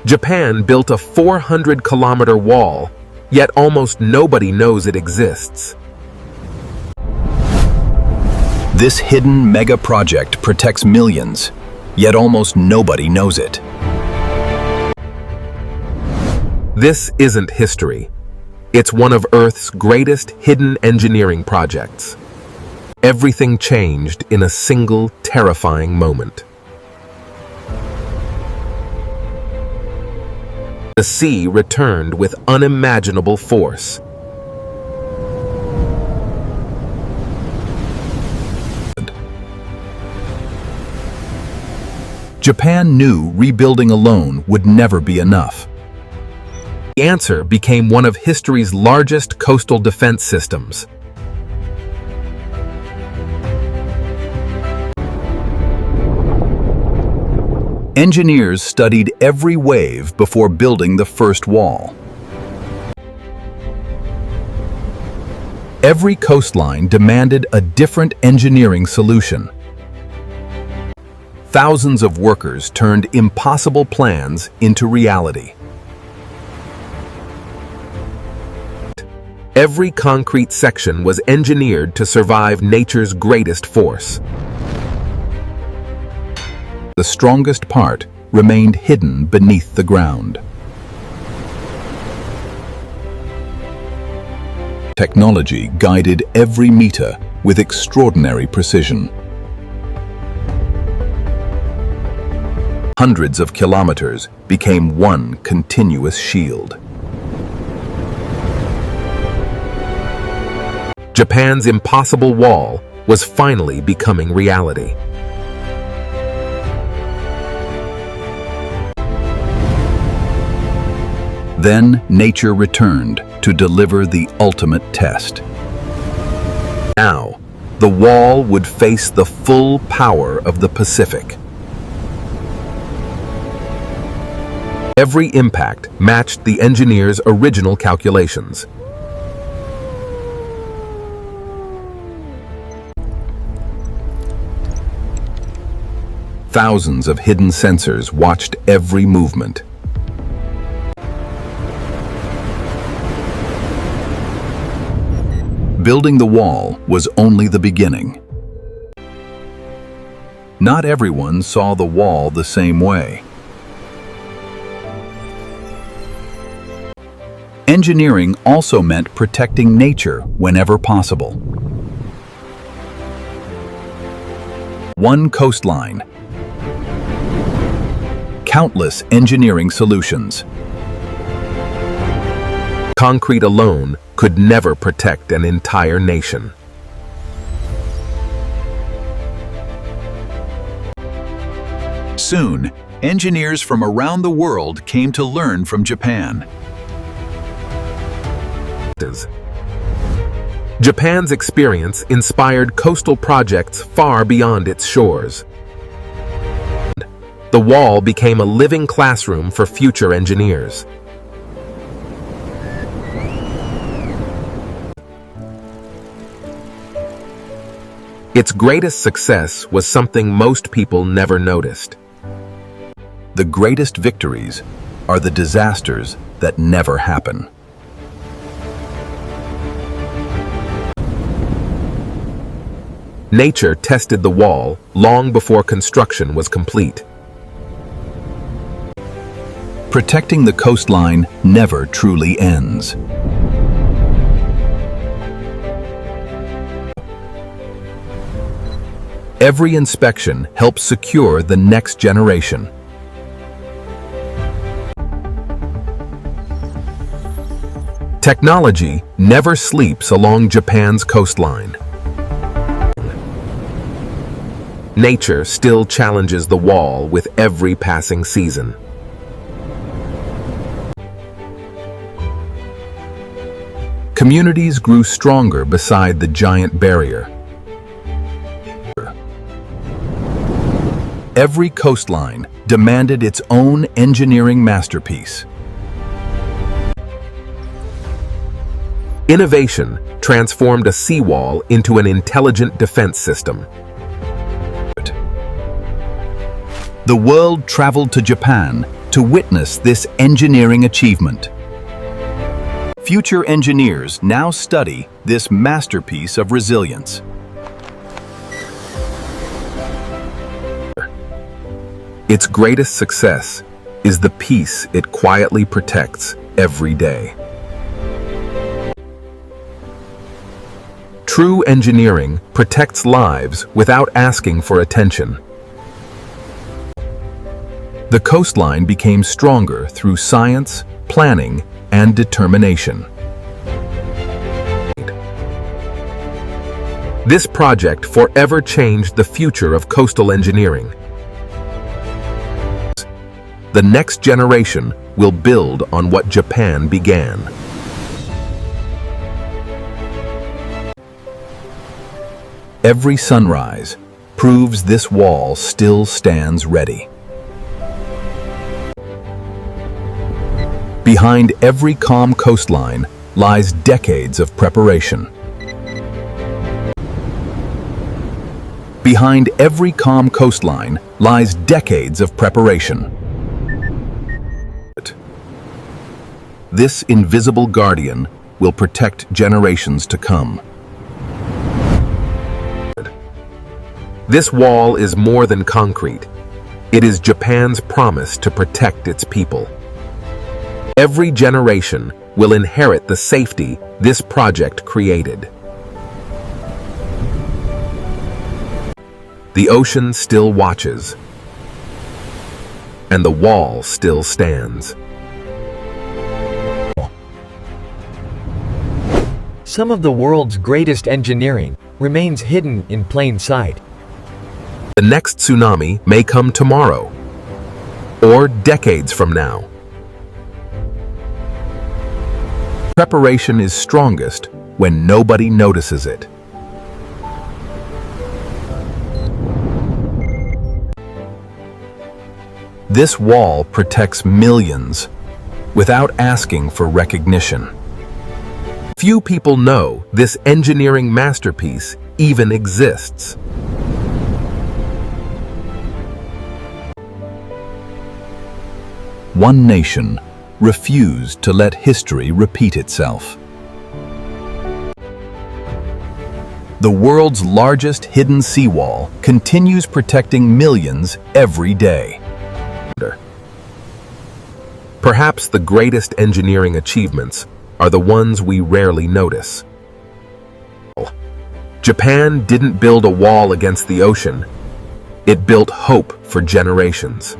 Japan built a 400-kilometer wall, yet almost nobody knows it exists. This hidden mega-project protects millions, yet almost nobody knows it. This isn't history. It's one of Earth's greatest hidden engineering projects. Everything changed in a single terrifying moment. The sea returned with unimaginable force. Japan knew rebuilding alone would never be enough. The answer became one of history's largest coastal defense systems. Engineers studied every wave before building the first wall. Every coastline demanded a different engineering solution. Thousands of workers turned impossible plans into reality. Every concrete section was engineered to survive nature's greatest force. The strongest part remained hidden beneath the ground. Technology guided every meter with extraordinary precision. Hundreds of kilometers became one continuous shield. Japan's impossible wall was finally becoming reality. Then nature returned to deliver the ultimate test. Now, the wall would face the full power of the Pacific. Every impact matched the engineers' original calculations. Thousands of hidden sensors watched every movement. Building the wall was only the beginning. Not everyone saw the wall the same way. Engineering also meant protecting nature whenever possible. One coastline. Countless engineering solutions. Concrete alone could never protect an entire nation. Soon, engineers from around the world came to learn from Japan. Japan's experience inspired coastal projects far beyond its shores. The wall became a living classroom for future engineers. Its greatest success was something most people never noticed. The greatest victories are the disasters that never happen. Nature tested the wall long before construction was complete. Protecting the coastline never truly ends. Every inspection helps secure the next generation. Technology never sleeps along Japan's coastline. Nature still challenges the wall with every passing season. Communities grew stronger beside the giant barrier. Every coastline demanded its own engineering masterpiece. Innovation transformed a seawall into an intelligent defense system. The world traveled to Japan to witness this engineering achievement. Future engineers now study this masterpiece of resilience. Its greatest success is the peace it quietly protects every day. True engineering protects lives without asking for attention. The coastline became stronger through science, planning, and determination. This project forever changed the future of coastal engineering. The next generation will build on what Japan began. Every sunrise proves this wall still stands ready. Behind every calm coastline lies decades of preparation. Behind every calm coastline lies decades of preparation. This invisible guardian will protect generations to come. This wall is more than concrete. It is Japan's promise to protect its people. Every generation will inherit the safety this project created. The ocean still watches, and the wall still stands. Some of the world's greatest engineering remains hidden in plain sight. The next tsunami may come tomorrow, or decades from now. Preparation is strongest when nobody notices it. This wall protects millions without asking for recognition. Few people know this engineering masterpiece even exists. One nation refused to let history repeat itself. The world's largest hidden seawall continues protecting millions every day. Perhaps the greatest engineering achievements are the ones we rarely notice. Japan didn't build a wall against the ocean. It built hope for generations.